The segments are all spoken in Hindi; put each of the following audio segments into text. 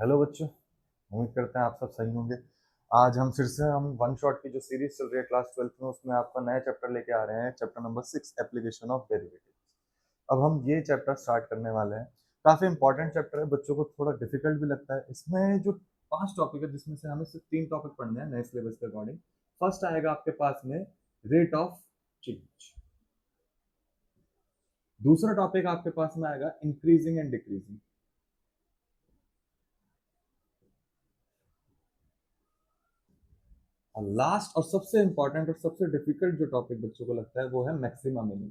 हेलो बच्चों। उम्मीद करते हैं आप सब सही होंगे। आज हम फिर से वन शॉट की जो सीरीज चल रही है क्लास 12th में, उसमें आपका नया चैप्टर लेके आ रहे हैं, chapter number 6, application of derivative. अब हम ये चैप्टर स्टार्ट करने वाले हैं। काफी इंपॉर्टेंट चैप्टर है, बच्चों को थोड़ा डिफिकल्ट भी लगता है। इसमें जो 5 टॉपिक है, जिसमें से हमें सिर्फ 3 टॉपिक पढ़ने हैं नए सिलेबस के अकॉर्डिंग। फर्स्ट आएगा आपके पास में रेट ऑफ चेंज। दूसरा टॉपिक आपके पास में आएगा इंक्रीजिंग एंड डिक्रीजिंग। और लास्ट और सबसे इंपॉर्टेंट और सबसे डिफिकल्ट जो टॉपिक बच्चों को लगता है वो है मैक्सिमम मिनिमम।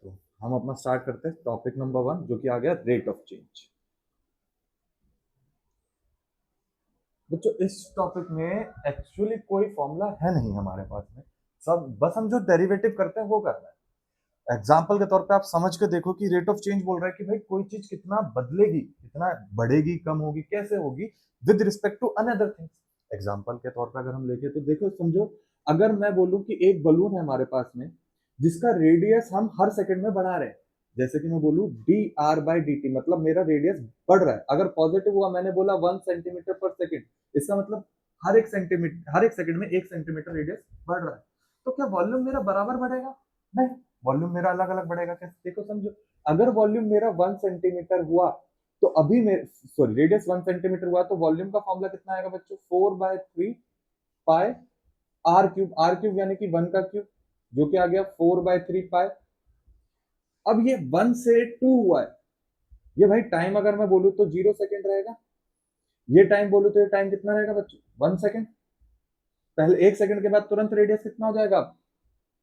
तो हम अपना स्टार्ट करते हैं टॉपिक नंबर 1, जो कि आ गया रेट ऑफ चेंज। बच्चों इस टॉपिक में एक्चुअली कोई फॉर्मूला है नहीं हमारे पास में। सब बस हम जो डेरिवेटिव करते हैं वो कर रहे हैं। एग्जाम्पल के तौर पे आप समझ के देखो कि रेट ऑफ चेंज बोल रहा है कि भाई कोई चीज कितना बदलेगी, कितना बढ़ेगी, कम होगी, कैसे होगी with respect to another things. Example के तौर पे अगर हम लेके तो देखो, समझो अगर मैं बोलूं कि एक बलून है हमारे पास में जिसका रेडियस हम हर सेकंड में बढ़ा रहे हैं। जैसे कि मैं बोलूं dr/dt, मतलब मेरा रेडियस बढ़ रहा है। अगर पॉजिटिव हुआ, मैंने बोला 1 सेंटीमीटर पर सेकंड, इसका मतलब हर एक सेकंड में 1 सेंटीमीटर रेडियस बढ़ रहा है। तो क्या वॉल्यूम मेरा बराबर बढ़ेगा? नहीं, वॉल्यूम मेरा अलग अलग बढ़ेगा। कैसे? देखो समझो, अगर वॉल्यूम मेरा 1 सेंटीमीटर हुआ तो अभी मेरे सॉरी रेडियस 1 सेंटीमीटर हुआ तो वॉल्यूम का फॉर्मूला कितना आएगा बच्चों? 4/3 पाई r क्यूब यानी कि 1 का क्यूब, जो कि आ गया 4/3 पाई। अब ये 1 से 2 हुआ है। ये भाई टाइम अगर मैं बोलूं तो 0 सेकेंड रहेगा। ये टाइम बोलूं तो ये टाइम कितना रहेगा बच्चों? 1 सेकेंड। पहले 1 सेकेंड के बाद तुरंत रेडियस कितना हो जाएगा?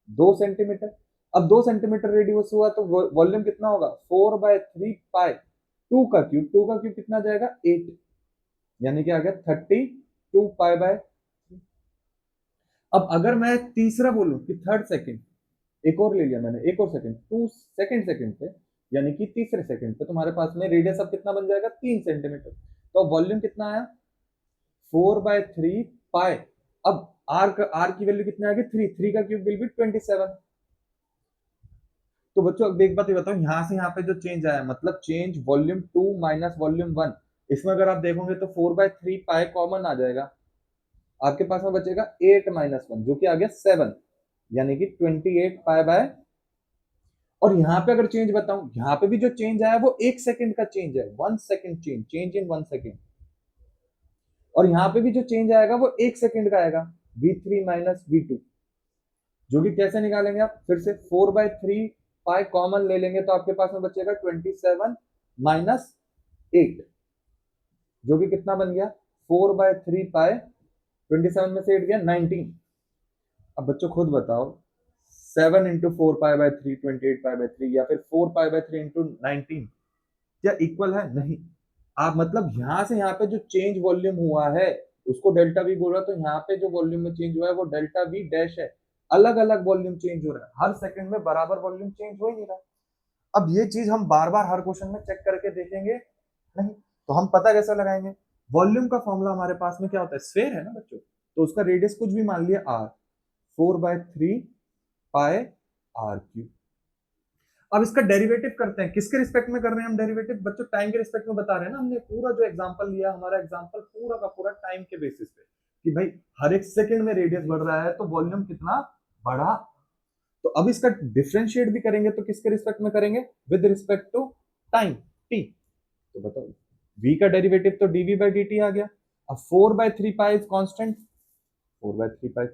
2 सेंटीमीटर। अब 2 सेंटीमीटर रेडियस हुआ तो वॉल्यूम कितना होगा? 4/3 पाई 2 का क्यूब कितना जाएगा? 8, यानी कि आ गया 32 पाई/3। अब अगर मैं तीसरा बोलूं कि थर्ड सेकेंड, एक और ले लिया मैंने, एक और सेकंड, 2 सेकंड पे, यानी कि तीसरे सेकंड पे तुम्हारे पास में रेडियस अब कितना बन जाएगा? 3 सेंटीमीटर। तो वॉल्यूम कितना आया? 4/3 पाई। अब आर की वैल्यू कितनी आ गई? 3 का क्यूब विल बी 27। तो बच्चों अब एक बात ये बताओ, यहां से यहाँ पे जो चेंज आया, मतलब चेंज वॉल्यूम 2 माइनस वॉल्यूम 1, इसमें अगर आप देखोगे तो 4/3 पाई कॉमन आ जाएगा। आपके पास में बचेगा 8 - 1, जो कि आ गया 7, यानी कि 28 पाई। और यहाँ पे अगर चेंज बताऊं, यहाँ पे भी जो चेंज आया वो 1 सेकंड का चेंज है, 1 सेकंड चेंज इन 1 सेकंड। और यहाँ पे भी जो चेंज आएगा वो 1 सेकंड का आएगा, v3 - v2। जो कि कैसे निकालेंगे आप? फिर से 4/3 पाई कॉमन ले लेंगे तो आपके पास में बचेगा 27 - 8, जो कि कितना बन गया? 4/3 पाई। 27 में से 8 गया 19। अब बच्चों खुद बताओ, 7 × 4 पाई/3 28 पाई/3, या फिर 4 पाई/3 × 19 क्या इक्वल है? नहीं। आप मतलब यहां से यहाँ पे जो चेंज वॉल्यूम हुआ है उसको डेल्टा वी बोल रहा है, तो यहाँ पे जो वॉल्यूम में चेंज हुआ है वो डेल्टा वी डैश है। अलग अलग वॉल्यूम चेंज हो रहा है, हर सेकंड में बराबर वॉल्यूम चेंज हो ही नहीं रहा। अब ये चीज हम बार बार हर क्वेश्चन में चेक करके देखेंगे नहीं, तो हम पता कैसे लगाएंगे? वॉल्यूम का फॉर्मूला हमारे पास में क्या होता है? स्फेयर है ना बच्चों, तो उसका रेडियस कुछ भी मान लिया r, 4/3 पाई r3। अब इसका डेरिवेटिव करते हैं। किसके रिस्पेक्ट में कर रहे हैं हम डेरिवेटिव बच्चों? टाइम के रिस्पेक्ट में बता रहे हैं ना। हमने पूरा जो एग्जांपल लिया, हमारा एग्जांपल पूरा का पूरा टाइम के बेसिस पे, कि भाई हर एक सेकंड में रेडियस बढ़ रहा है तो वॉल्यूम कितना बढ़ा। तो अब इसका डिफरेंशिएट भी करेंगे तो किसके रिस्पेक्ट में करेंगे? With respect to time, T. तो बताओ, v का डेरिवेटिव तो dv/dt आ गया। अब 4/3 pi is constant, 4/3 pi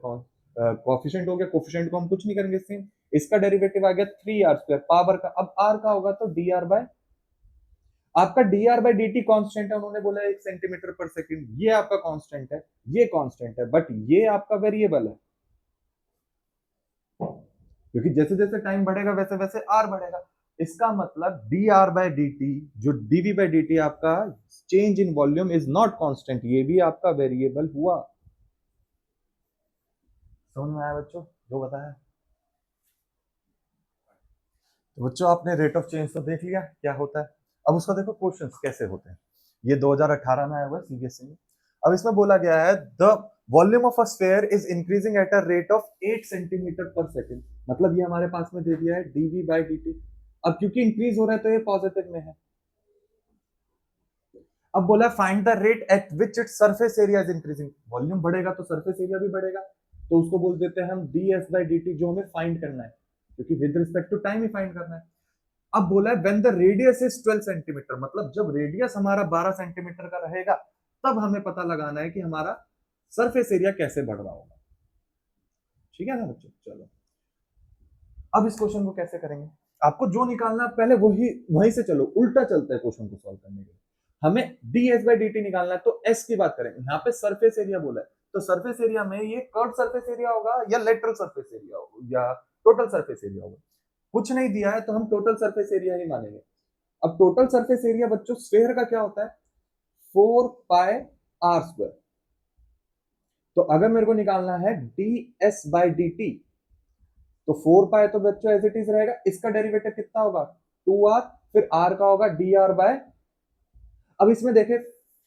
coefficient हो गया, कोफिशिएंट को हम कुछ नहीं करेंगे सेम। इसका डेरिवेटिव आ गया 3r² पावर का। अब r का होगा तो dr/, आपका dr/dt कांस्टेंट है, उन्होंने बोला 1 सेंटीमीटर पर सेकंड, ये आपका कांस्टेंट है, ये कांस्टेंट है, बट ये आपका वेरिएबल है, क्योंकि जैसे जैसे टाइम बढ़ेगा वैसे वैसे r बढ़ेगा। इसका मतलब dr/dt जो dv/dt आपका change in volume is not constant, ये भी आपका वेरिएबल हुआ। समझ में आया बच्चों जो बताया? तो बच्चों आपने रेट ऑफ चेंज तो देख लिया क्या होता है। अब उसका देखो क्वेश्चंस कैसे होते हैं। ये 2018 में आया हुआ है सीबीएसई में। अब इसमें बोला गया है the volume of a sphere is increasing at a rate of 8 centimetre पर सेकंड। मतलब ये हमारे पास में दे दिया है dv/dt। अब क्योंकि इंक्रीज हो रहा है तो ये पॉजिटिव में है। अब बोला find the rate at which it surface area is increasing, volume बढ़ेगा तो सरफेस एरिया भी बढ़ेगा, तो उसको बोल देते हैं हम ds/dt, जो हमें फाइंड करना है, क्योंकि विद रिस्पेक्ट टू टाइम ही फाइंड करना है। अब बोला है when the radius is 12 centimetre, मतलब जब रेडियस हमारा 12 सेंटीमीटर का रहेगा तब हमें पता लगाना है कि हमारा सरफेस एरिया कैसे बढ़ रहा होगा। ठीक है ना बच्चों, चलो अब इस क्वेश्चन को कैसे करेंगे, आपको जो निकालना पहले वही वहीं से चलो, उल्टा चलता है क्वेश्चन को सॉल्व करने के लिए। हमें ds/dt निकालना है, तो s की बात करें, यहाँ पे सरफेस एरिया बोला है, तो सरफेस एरिया में ये कर्व सरफेस एरिया होगा या लेटरल सरफेस एरिया होगा या टोटल सरफेस एरिया होगा। कुछ नहीं दिया है तो हम टोटल सरफेस एरिया ही मानेंगे। अब टोटल सरफेस एरिया बच्चों स्फेयर का क्या होता है, 4πr²। तो अगर मेरे को निकालना है ds/dt, तो 4π तो बच्चों एज इट इज रहेगा, इसका डेरिवेटिव कितना होगा 2r, फिर r का होगा dr/। अब इसमें देखें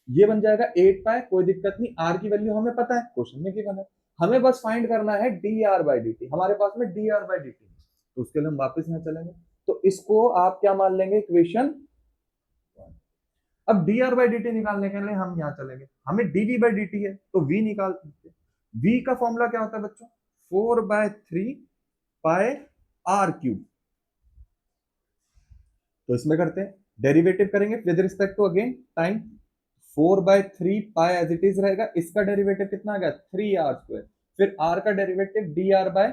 ये बन जाएगा 8π, कोई दिक्कत नहीं, r की वैल्यू हमें पता है, क्वेश्चन में गिवन है, हमें बस फाइंड करना है dr/dt, हमारे पास में dr/dt, तो उसके लिए हम वापस यहाँ चलेंगे, तो इसको आप क्या मान लेंगे इक्वेशन। अब dr/dt निकालने के लिए हम यहाँ चलेंगे, हमें dv/dt है तो v निकाल सकते हैं। v का फॉर्मूला क्या होता है बच्चों, 4/3πr³। तो इसमें करते हैं, डेरिवेटिव करेंगे with respect to again time, 4/3π as it is रहेगा, इसका डेरिवेटिव कितना आ गया 3r², फिर r का डेरिवेटिव dr/।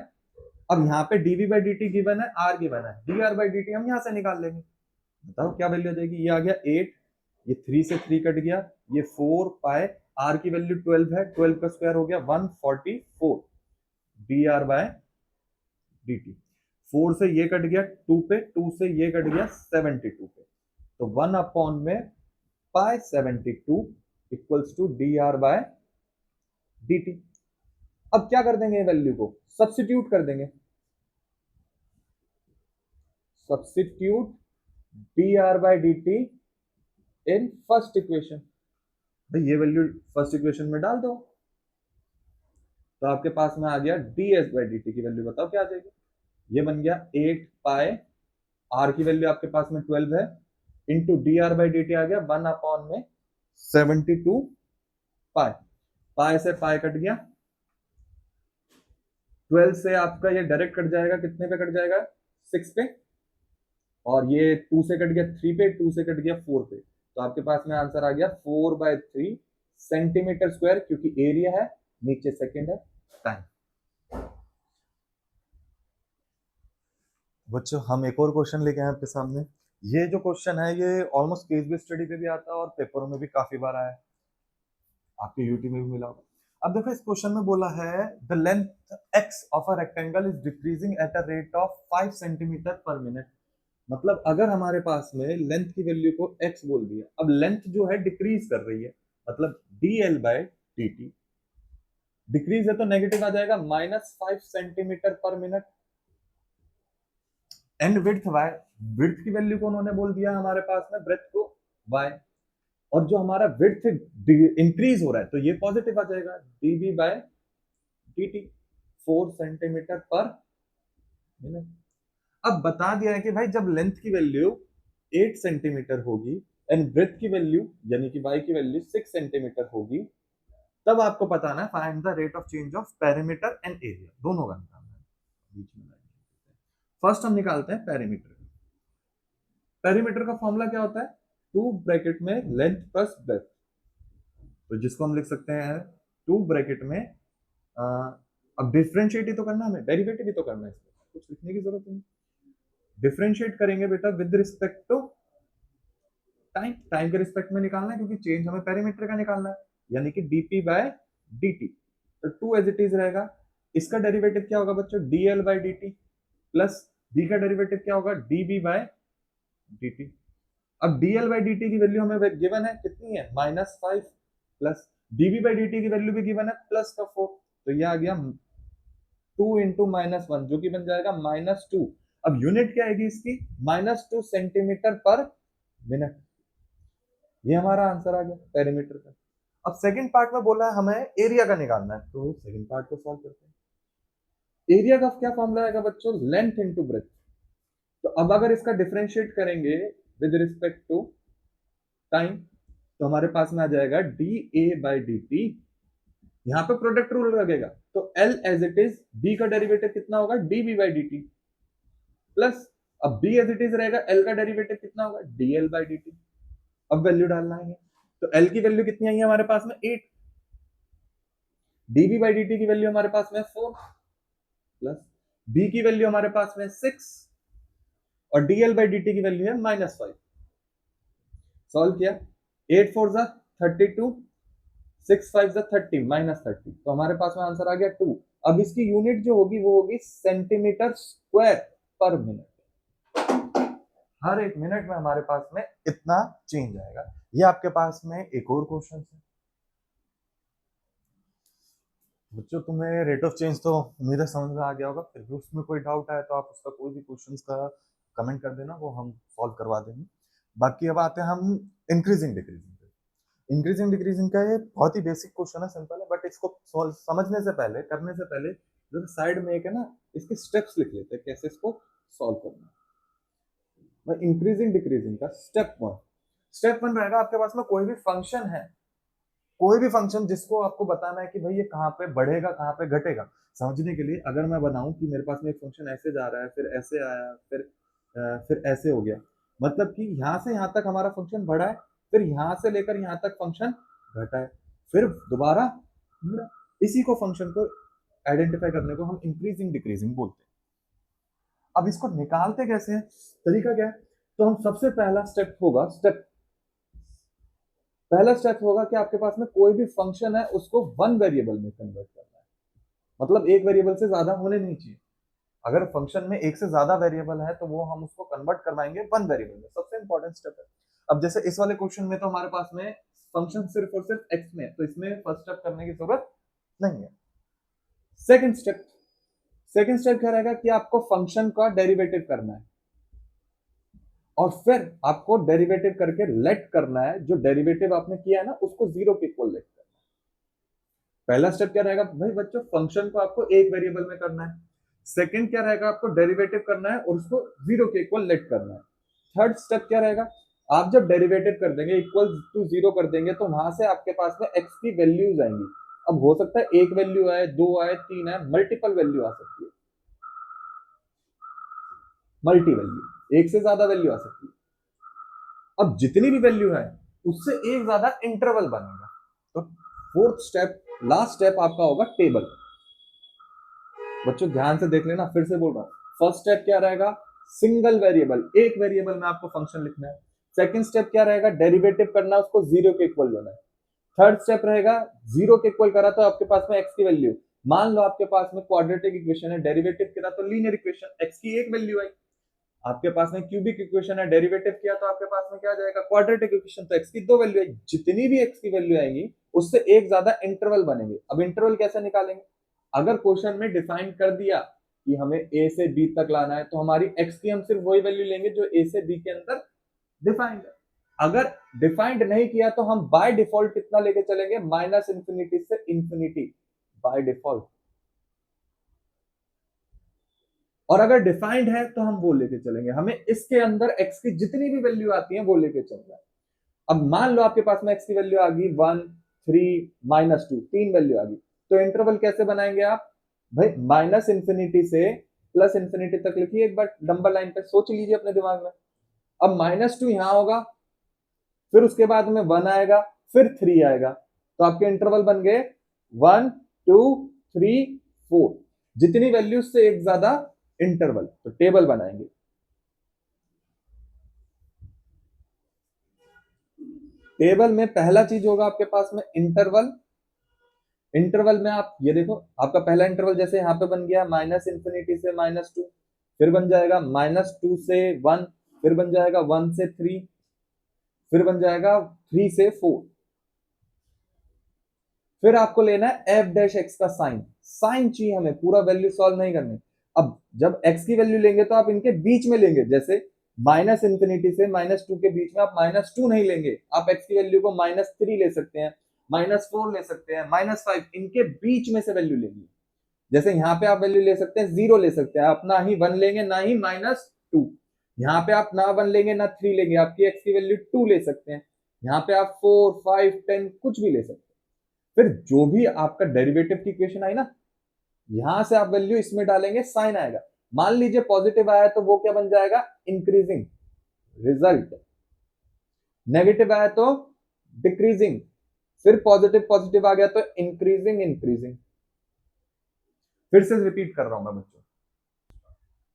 अब यहाँ पे dv/dt गिवन है, r गिवन है, dr/dt हम यहाँ से निकाल लेंगे, बताओ क्या वैल्यू आ जाएगी, ये आ गया 8, ये 3 से 3 कट गया, ये 4π, r की वैल्यू 12 है, 12 का स्क्वायर हो गया 144 dr/dt। 4 से ये कट गया 2 पे, 2 से ये कट गया 72 पे, तो 1/π72 इक्वल्स टू dr/dt। अब क्या कर देंगे वैल्यू को सब्स्टिट्यूट कर देंगे, substitute dr/dt in first equation, भाई ये वैल्यू फर्स्ट इक्वेशन में डाल दो, तो आपके पास में आ गया ds/dt की वैल्यू, बताओ क्या आ जाएगी, ये बन गया 8π, r की वैल्यू आपके पास में 12 है, इंटू dr/dt आ गया 1/72π, पाई से पाई कट गया, 12 से आपका ये डायरेक्ट कट जाएगा, कितने पे कट जाएगा 6 पे, और ये 2 से कट गया 3 पे, 2 से कट गया 4 पे, तो आपके पास में आंसर आ गया 4/3 सेंटीमीटर स्क्वायर, क्योंकि एरिया है, नीचे सेकंड है, टाइम। बच्चों हम एक और क्वेश्चन लेके आए आपके सामने, ये जो क्वेश्चन है ये ऑलमोस्ट केस बेस्ड स्टडी पे भी आता है और पेपरों में भी काफी बार आया है, आपके यूट्यूब में भी मिला होगा। अब देखो इस क्वेश्चन में बोला है the length x of a rectangle is decreasing at a rate of 5 centimetre पर मिनट, मतलब अगर हमारे पास में लेंथ की वैल्यू को x बोल दिया, अब लेंथ जो है डिक्रीज कर रही है, मतलब dl/dt, डिक्रीज है तो नेगेटिव आ जाएगा, -5 सेंटीमीटर पर minute, and width y, width की वैल्यू को उन्होंने बोल दिया हमारे पास में ब्रेथ को y, और जो हमारा विड्थ इंक्रीज हो रहा है तो ये पॉजिटिव आ जाएगा dv/dt 4 सेंटीमीटर पर मिनट। अब बता दिया है कि भाई जब लेंथ की वैल्यू 8 सेंटीमीटर होगी एंड ब्रेथ की वैल्यू यानी कि y की वैल्यू 6 सेंटीमीटर होगी, तब आपको बताना है find the rate of change of perimeter and area, दोनों का निकालना है। बीच में फर्स्ट हम निकालते हैं पेरीमीटर। पेरीमीटर का फॉर्मूला क्या होता है, 2 ब्रैकेट में लेंथ प्लस ब्रेथ, तो जिसको हम लिख सकते हैं 2 ब्रैकेट में अब डिफरेंशिएट ही तो करना है हमें, डेरिवेटिव ही तो करना है, इसमें कुछ लिखने की जरूरत नहीं, डिफरेंशिएट करेंगे बेटा with respect to time, time के रिस्पेक्ट में निकालना है क्योंकि चेंज हमें पेरीमीटर का निकालना है, यानी कि dp/dt, तो 2 एज इट इज रहेगा, इसका डेरिवेटिव क्या होगा बच्चों dl/dt, प्लस d का डेरिवेटिव क्या होगा dv/dt। अब dl/dt की वैल्यू हमें गिवन है कितनी है -5, प्लस dv/dt की वैल्यू भी गिवन है +4, तो ये आ गया 2 × -1 जो कि बन जाएगा -2। अब यूनिट क्या आएगी इसकी -2 सेंटीमीटर पर मिनट, ये हमारा आंसर आ गया पेरीमीटर का। अब सेकंड पार्ट में बोला है हमें एरिया का निकालना है, तो सेकंड पार्ट को सॉल्व करते हैं। एरिया का क्या फॉर्मूला आएगा बच्चों, लेंथ इंटू ब्रेथ, तो अब अगर इसका डिफरेंशिएट करेंगे विद रिस्पेक्ट टू टाइम, तो हमारे पास में आ जाएगा D A by D T. यहां पे प्रोडक्ट रूल लगेगा, तो L as it is, D का डेरिवेटिव कितना होगा, D B by D T, plus अब बी एज इट इज रहेगा, एल का डेरिवेटिव कितना होगा, D L by D T. अब वैल्यू डालना है, तो एल की वैल्यू कितनी आई है हमारे पास में 8, डीबी बाई डी टी की वैल्यू हमारे पास में 4, प्लस बी की वैल्यू हमारे पास में 6 और डीएल बाई डी टी की वैल्यू है -5। सॉल्व किया, 8 4 जा 32, 6 5 जा 30, -30, तो हमारे पास में आंसर आ गया 2। अब इसकी यूनिट जो होगी वो होगी सेंटीमीटर स्क्वायर पर मिनट। हर एक मिनट में हमारे पास में इतना चेंज आएगा। ये आपके पास में एक और क्वेश्चन है बच्चों, तुम्हें रेट ऑफ चेंज तो उम्मीद है समझ में आ गया होगा। फिर भी उसमें कोई डाउट आए तो आप उसका कोई भी क्वेश्चन का कमेंट कर देना, वो हम सॉल्व करवा देंगे। बाकी अब आते हैं हम इंक्रीजिंग डिक्रीजिंग पे। इंक्रीजिंग डिक्रीजिंग का ये बहुत ही बेसिक क्वेश्चन है, सिंपल है, बट इसको समझने से पहले, करने से पहले जो साइड में एक है ना, इसके स्टेप्स लिख लेते हैं कैसे इसको सॉल्व करना है। इंक्रीजिंग डिक्रीजिंग का स्टेप 1 रहेगा, आपके पास में कोई भी फंक्शन है, कोई भी फंक्शन जिसको आपको बताना है कि भाई ये कहाँ पे बढ़ेगा कहाँ पे घटेगा। समझने के लिए अगर मैं बनाऊं कि मेरे पास में एक फंक्शन ऐसे जा रहा है, फिर ऐसे आया, फिर ऐसे हो गया, मतलब कि यहाँ से यहाँ तक हमारा फंक्शन बढ़ा है, फिर यहाँ से लेकर यहाँ तक फंक्शन घटा है, फिर दोबारा बढ़ा। इसी को फंक्शन को आइडेंटिफाई करने को हम इंक्रीजिंग डिक्रीजिंग बोलते हैं। अब इसको निकालते कैसे हैं, तरीका क्या है, तो हम सबसे पहला स्टेप होगा, पहला स्टेप होगा कि आपके पास में कोई भी फंक्शन है उसको वन वेरिएबल में कन्वर्ट करना है, मतलब एक वेरिएबल से ज्यादा होने नहीं चाहिए। अगर फंक्शन में एक से ज्यादा वेरिएबल है तो वो हम उसको कन्वर्ट करवाएंगे वन वेरिएबल में, सबसे इंपॉर्टेंट स्टेप है। अब जैसे इस वाले क्वेश्चन में तो हमारे पास में फंक्शन सिर्फ और सिर्फ एक्स में है, तो इसमें फर्स्ट स्टेप करने की जरूरत नहीं है। सेकंड स्टेप क्या रहेगा कि आपको फंक्शन का डेरिवेटिव करना है, और फिर आपको डेरिवेटिव करके लेट करना है, जो डेरिवेटिव आपने किया है ना उसको जीरो के इक्वल लेट करना है। पहला स्टेप क्या रहेगा भाई बच्चों, फंक्शन को आपको एक वेरिएबल में करना है। सेकंड क्या रहेगा, आपको डेरिवेटिव करना है और उसको जीरो के इक्वल लेट करना है। थर्ड स्टेप क्या रहेगा, आप जब डेरिवेटिव कर देंगे इक्वल टू जीरो कर देंगे, तो वहां से आपके पास में एक्स की वैल्यूज आएंगी। अब हो सकता है एक वैल्यू आए, दो आए, तीन आए, मल्टीपल वैल्यू आ सकती है, मल्टी वैल्यू, एक से ज्यादा वैल्यू आ सकती है। अब जितनी भी वैल्यू है उससे एक ज्यादा इंटरवल बनेगा। तो फोर्थ स्टेप, लास्ट स्टेप आपका होगा टेबल। बच्चों ध्यान से देख लेना, फिर से बोल रहा हूं, फर्स्ट स्टेप क्या रहेगा, सिंगल वेरिएबल, एक वेरिएबल में आपको फंक्शन लिखना है। सेकंड स्टेप क्या रहेगा, डेरिवेटिव करना, उसको जीरो के इक्वल लेना है। थर्ड स्टेप रहेगा जीरो के इक्वल करा तो आपके पास में एक्स की वैल्यू, मान लो आपके पास में क्वाड्रेटिक इक्वेशन है, डेरिवेटिव करा तो लीनियर इक्वेशन, एक्स की एक वैल्यू आई। आपके पास में क्यूबिक इक्वेशन है, डेरिवेटिव किया तो आपके पास में क्या जाएगा, क्वाड्रेटिक इक्वेशन, तो एक्स की दो वैल्यू आई। जितनी भी एक्स की वैल्यू आएंगी उससे एक ज्यादा इंटरवल बनेंगे। अब इंटरवल कैसे निकालेंगे, अगर क्वेश्चन में डिफाइन कर दिया कि हमें ए से बी तक लाना है, तो हमारी एक्स की हम सिर्फ वही वैल्यू लेंगे जो ए से बी के अंदर डिफाइंड है। अगर डिफाइंड नहीं किया तो हम बाय डिफॉल्ट कितना लेके चलेंगे, माइनस इंफिनिटी से इंफिनिटी बाय डिफॉल्ट। और अगर डिफाइंड है तो हम वो लेके चलेंगे, हमें इसके अंदर एक्स की जितनी भी वैल्यू आती है वो लेके चलना है। अब मान लो आपके पास में एक्स की वैल्यू आ गई 1, 3, -2, तीन वैल्यू आ गई, तो इंटरवल कैसे बनाएंगे आप भाई, माइनस इंफिनिटी से प्लस इंफिनिटी तक लिखिए, एक बार नंबर लाइन पे सोच लीजिए अपने दिमाग में। अब -2 यहां होगा, फिर उसके बाद में 1 आएगा, फिर 3 आएगा, तो आपके इंटरवल बन गए 1, 2, 3, 4, जितनी वैल्यूज से एक ज्यादा इंटरवल, तो टेबल बनाएंगे। टेबल में पहला चीज होगा आपके पास में इंटरवल। इंटरवल में आप ये देखो, आपका पहला इंटरवल जैसे यहां पे बन गया माइनस इंफिनिटी से -2, फिर बन जाएगा -2 से 1, फिर बन जाएगा 1 से 3, फिर बन जाएगा 3 से 4। फिर आपको लेना है एफ डैश एक्स का साइन, साइन चाहिए हमें, पूरा वैल्यू सॉल्व नहीं करनी। अब जब एक्स की वैल्यू लेंगे तो आप इनके बीच में लेंगे, जैसे माइनस इंफिनिटी से -2 के बीच में आप -2 नहीं लेंगे, आप एक्स की वैल्यू को -3 ले सकते हैं, -4 ले सकते हैं, -5, इनके बीच में से वैल्यू लेंगे। जैसे यहाँ पे आप वैल्यू ले सकते हैं 0 ले सकते हैं आप, ना ही 1 लेंगे ना ही -2। यहाँ पे आप ना 1 लेंगे ना 3 लेंगे, आपकी x की वैल्यू 2 ले सकते हैं। यहाँ पे आप 4, 5, 10 कुछ भी ले सकते हैं। फिर जो भी आपका डेरिवेटिव की इक्वेशन आई ना, यहां से आप वैल्यू इसमें डालेंगे, साइन आएगा। मान लीजिए पॉजिटिव आया तो वो क्या बन जाएगा, इंक्रीजिंग रिजल्ट। नेगेटिव आया तो डिक्रीजिंग। फिर पॉजिटिव पॉजिटिव आ गया तो इंक्रीजिंग इंक्रीजिंग। फिर से रिपीट कर रहा हूं मैं बच्चों।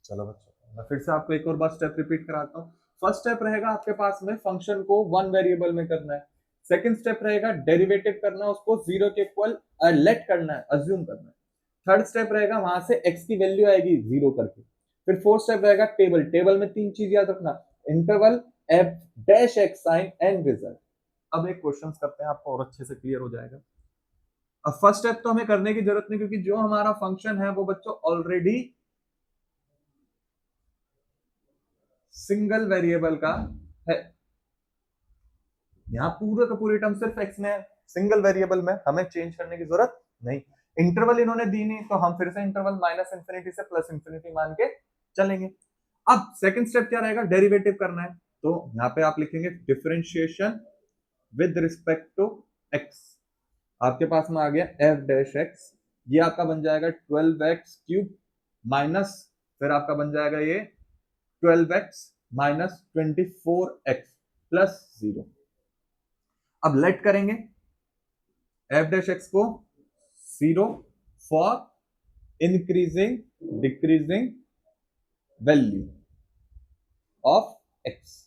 चलो बच्चों, मैं फिर से आपको एक और बार स्टेप रिपीट कराता हूँ। फर्स्ट स्टेप रहेगा आपके पास में फंक्शन को 1 वेरिएबल में करना है। सेकंड स्टेप रहेगा डेरिवेटिव करना है, उसको 0 के इक्वल लेट करना है, अज्यूम करना है। थर्ड स्टेप रहेगा वहां से x की वैल्यू आएगी 0 करके। फिर फोर्थ स्टेप रहेगा टेबल। टेबल में 3 चीज याद रखना, interval, F dash X, sign and result. अब एक क्वेश्चन करते हैं, आपको और अच्छे से क्लियर हो जाएगा। अब फर्स्ट स्टेप तो हमें करने की जरूरत नहीं, क्योंकि जो हमारा फंक्शन है वो बच्चों ऑलरेडी सिंगल वेरिएबल का है। यहां पूरे का पूरी टर्म सिर्फ एक्स में है, सिंगल वेरिएबल में, हमें चेंज करने की जरूरत नहीं। इंटरवल इन्होंने दी नहीं, तो हम फिर से इंटरवल माइनस इंफिनिटी से प्लस इंफिनिटी मान के चलेंगे। अब सेकंड स्टेप क्या रहेगा, डेरिवेटिव करना है। तो यहां पे आप लिखेंगे differentiation with respect to X. आपके पास में आ गया एफ डैश एक्स, ये आपका बन जाएगा 12x क्यूब माइनस, फिर आपका बन जाएगा ये 12x माइनस 24x प्लस 0। अब लेट करेंगे एफ डैश एक्स को 0 for increasing decreasing value of x.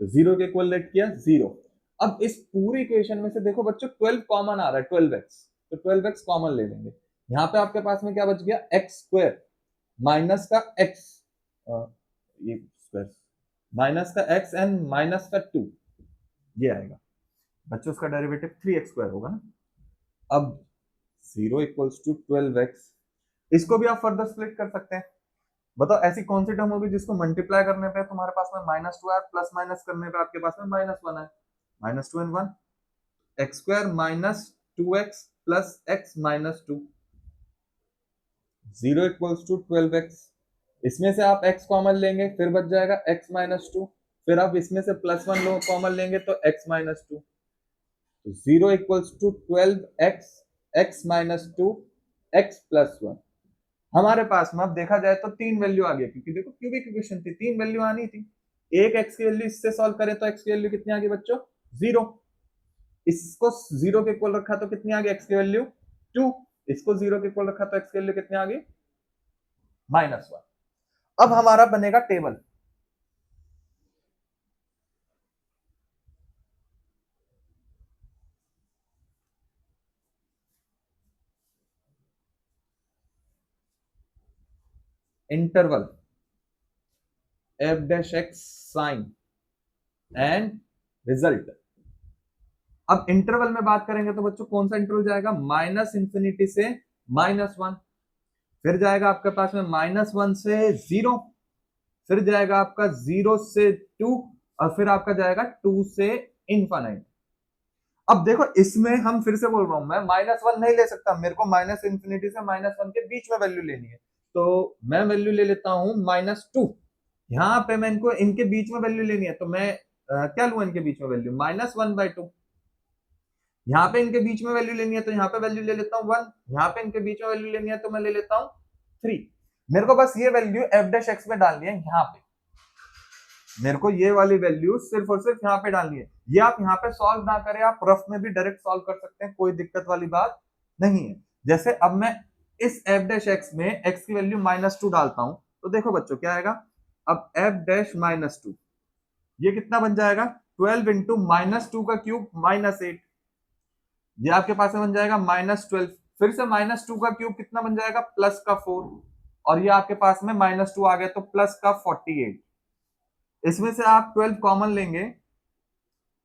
तो 0 के इक्वल लेट किया 0। अब इस पूरी इक्वेशन में से देखो बच्चों 12 कॉमन आ रहा है, 12x, तो 12x कॉमन ले लेंगे। यहां पे आपके पास में क्या बच गया, एक्स स्क्वायर माइनस का एक्स, ये स्क्वायर माइनस का एक्स एंड माइनस का 2, ये आएगा बच्चों। उसका डेरिवेटिव 3x स्क्वायर होगा ना। अब 0 इक्वल्स टू 12x, इसको भी आप फर्दर स्प्लिट कर सकते हैं। बताओ ऐसी कौन सी टर्म होगी जिसको मल्टीप्लाई करने पे तुम्हारे पास में -2 आए, प्लस माइनस करने पे आपके पास में -1 आए। -2 and 1, X square minus 2x plus X minus 2, 0 equals to 12x। इसमें से आप x कॉमन लेंगे, फिर बच जाएगा x माइनस 2, फिर आप इसमें से +1 लो कॉमन लेंगे तो x माइनस 2, तो 0 equals to 12x x minus 2 x plus 1। हमारे पास में अब देखा जाए तो 3 वैल्यू आ गई, क्योंकि देखो क्यूबिक इक्वेशन थी, 3 वैल्यू आनी थी। एक x की वैल्यू इससे सॉल्व करें तो x की वैल्यू कितनी आ गई बच्चों, 0। इसको 0 के इक्वल रखा तो कितनी आ गई x की वैल्यू 2। इसको 0 के इक्वल रखा तो x की वैल्यू कितनी आ गई, -1। अब हमारा बनेगा table. Interval F dash X sign and result. अब इंटरवल में बात करेंगे तो बच्चों कौन सा इंटरवल जाएगा, माइनस इंफिनिटी से -1, फिर जाएगा आपके पास में -1 से 0, फिर जाएगा आपका 0 से 2, और फिर आपका जाएगा 2 से इनफाइनाइट। अब देखो इसमें हम फिर से बोल रहा हूं, मैं -1 नहीं ले सकता, मेरे को माइनस इंफिनिटी से -1 के बीच में वैल्यू लेनी है। तो मैं वैल्यू ले लेता हूं -2। यहां पे मैं इनको इनके बीच में वैल्यू लेनी है, तो मैं क्या लूं इनके बीच में वैल्यू, -1/2। यहाँ पे इनके बीच में वैल्यू लेनी है तो यहाँ पे वैल्यू ले लेता हूँ 1, यहाँ पे इनके बीच में वैल्यू लेनी है तो मैं ले लेता हूँ 3। मेरे को बस ये वैल्यू एफ डैश एक्स में डालनी है, यहाँ पे मेरे को ये वाली वैल्यू सिर्फ और सिर्फ यहाँ पे डालनी है। ये आप यहाँ पे सॉल्व ना करें, आप रफ में भी डायरेक्ट सॉल्व कर सकते हैं, कोई दिक्कत वाली बात नहीं है। जैसे अब मैं इस एफ डैश एक्स में एक्स की वैल्यू -2 डालता हूं, तो देखो बच्चों क्या आएगा, अब एफ डैश -2 ये कितना बन जाएगा, 12 इंटू -2 का क्यूब -8, ये आपके पास में बन जाएगा -12, फिर से -2 का क्यूब कितना बन जाएगा, प्लस का 4, और ये आपके पास में -2 आ गया तो प्लस का 48। इसमें से आप 12 कॉमन लेंगे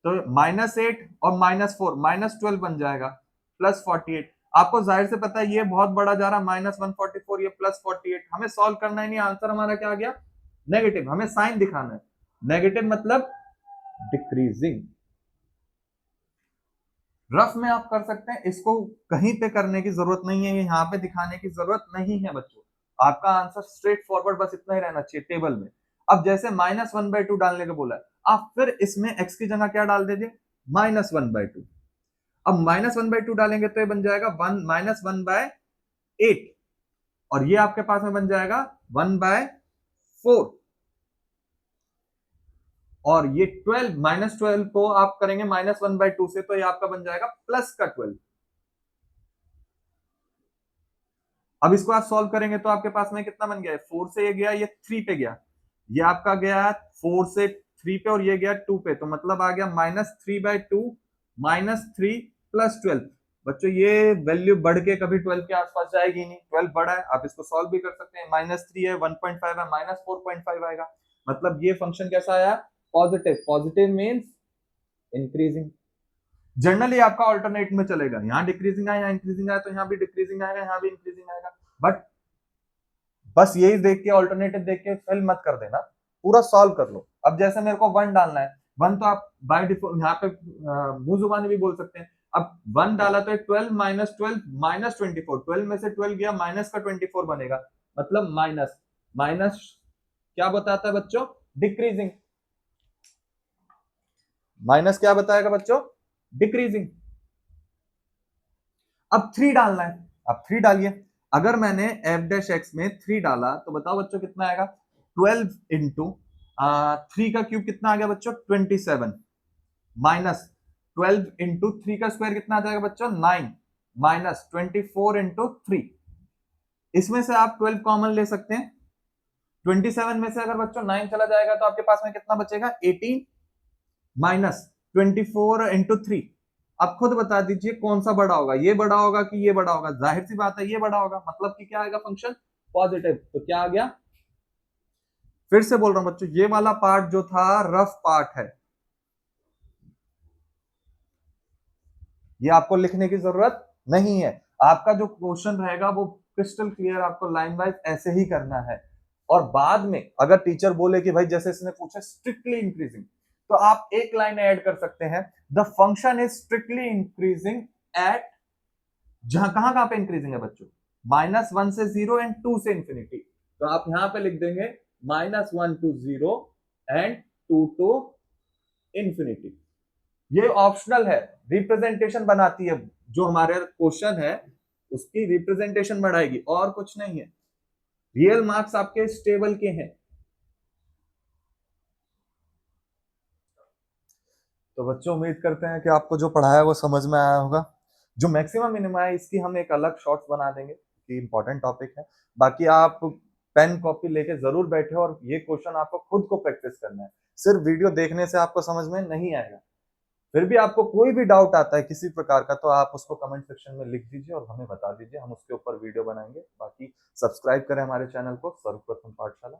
तो -8 और -4 -12 बन जाएगा, प्लस 48। आपको जाहिर से पता है ये बहुत बड़ा जा रहा है, -144, ये प्लस 48। हमें सॉल्व करना ही नहीं, आंसर हमारा क्या आ गया, नेगेटिव। हमें साइन दिखाना है, नेगेटिव मतलब डिक्रीजिंग। रफ में आप कर सकते हैं, इसको कहीं पे करने की जरूरत नहीं है, यहाँ पे दिखाने की जरूरत नहीं है बच्चों। आपका आंसर स्ट्रेट फॉरवर्ड बस इतना ही रहना चाहिए टेबल में। अब जैसे -1/2 डालने का बोला है, आप फिर इसमें x की जगह क्या डाल दीजिए, -1/2। अब -1/2 डालेंगे तो ये बन जाएगा -1/8, और ये आपके पास में बन जाएगा 1/4, और ये 12 को आप करेंगे -1/2 से, तो ये आपका बन जाएगा +12। अब इसको आप सॉल्व करेंगे तो आपके पास में कितना बन गया है, 4 से ये गया, ये 3 पे गया, ये आपका गया 4 से 3 पे, और ये गया 2 पे, तो मतलब आ गया -3/2 -3 +12। बच्चों ये वैल्यू बढ़ के कभी 12 के आसपास जाएगी नहीं, 12 बड़ा है, आप इसको सॉल्व भी कर सकते हैं, -3 है, 1.5 है, -4.5 आएगा, मतलब ये फंक्शन कैसा आया, positive. Positive means increasing. Generally आपका ऑल्टरनेट में चलेगा, यहाँ डिक्रीजिंग आया, यहाँ इंक्रीजिंग आया, तो यहाँ भी डिक्रीजिंग आएगा, यहाँ भी इंक्रीजिंग आएगा, बट बस यही देख के, ऑल्टरनेटिव देख के फेल मत कर देना, पूरा सॉल्व कर लो। अब जैसे मेरे को 1 डालना है, 1 तो आप बाय डिफॉल्ट यहाँ पे मुंह जुबानी भी बोल सकते हैं। अब 1 डाला तो 12 -12 -24, 12 में से 12 गया, माइनस का 24 बनेगा, मतलब माइनस। माइनस क्या बताता है बच्चों, डिक्रीजिंग। माइनस क्या बताएगा बच्चों, डिक्रीजिंग। अब 3 डालना है, अब 3 डालिए। अगर मैंने f' में 3 डाला तो बताओ बच्चों कितना आएगा, 12 इंटू 3 का क्यूब कितना आ गया बच्चों, 27, माइनस 12 इंटू 3 का स्क्वायर कितना आ जाएगा बच्चों, 9, माइनस 24 इंटू 3। इसमें से आप 12 कॉमन ले सकते हैं, 27 में से अगर बच्चों 9 चला जाएगा तो आपके पास में कितना बचेगा, 18, माइनस 24 इंटू 3। आप खुद बता दीजिए कौन सा बड़ा होगा, ये बड़ा होगा कि ये बड़ा होगा, जाहिर सी बात है ये बड़ा होगा, मतलब कि क्या आएगा फंक्शन, पॉजिटिव। तो क्या आ गया, फिर से बोल रहा हूं बच्चों, ये वाला पार्ट जो था रफ पार्ट है, ये आपको लिखने की जरूरत नहीं है। आपका जो क्वेश्चन रहेगा वो क्रिस्टल क्लियर आपको लाइन वाइज ऐसे ही करना है, और बाद में अगर टीचर बोले कि भाई जैसे इसने पूछा स्ट्रिक्टली इंक्रीजिंग, तो आप एक लाइन ऐड कर सकते हैं, the function is strictly increasing at, कहां पे इंक्रीजिंग है बच्चों, -1 से 0 एंड 2 से इंफिनिटी। तो आप यहां पे लिख देंगे -1 टू 0 एंड 2 टू इंफिनिटी। ये ऑप्शनल है, रिप्रेजेंटेशन बनाती है, जो हमारे क्वेश्चन है उसकी रिप्रेजेंटेशन बढ़ाएगी, और कुछ नहीं है। रियल मार्क्स आपके स्टेबल के हैं। तो बच्चों उम्मीद करते हैं कि आपको जो पढ़ाया वो समझ में आया होगा। जो मैक्सिमम मिनिमम है इसकी हम एक अलग शॉर्ट्स बना देंगे, कि इंपॉर्टेंट टॉपिक है। बाकी आप पेन कॉपी लेके जरूर बैठे, और ये क्वेश्चन आपको खुद को प्रैक्टिस करना है, सिर्फ वीडियो देखने से आपको समझ में नहीं आएगा। फिर भी आपको कोई भी डाउट आता है किसी प्रकार का, तो आप उसको कमेंट सेक्शन में लिख दीजिए और हमें बता दीजिए, हम उसके ऊपर वीडियो बनाएंगे। बाकी सब्सक्राइब करें हमारे चैनल को, सर्वप्रथम पाठशाला।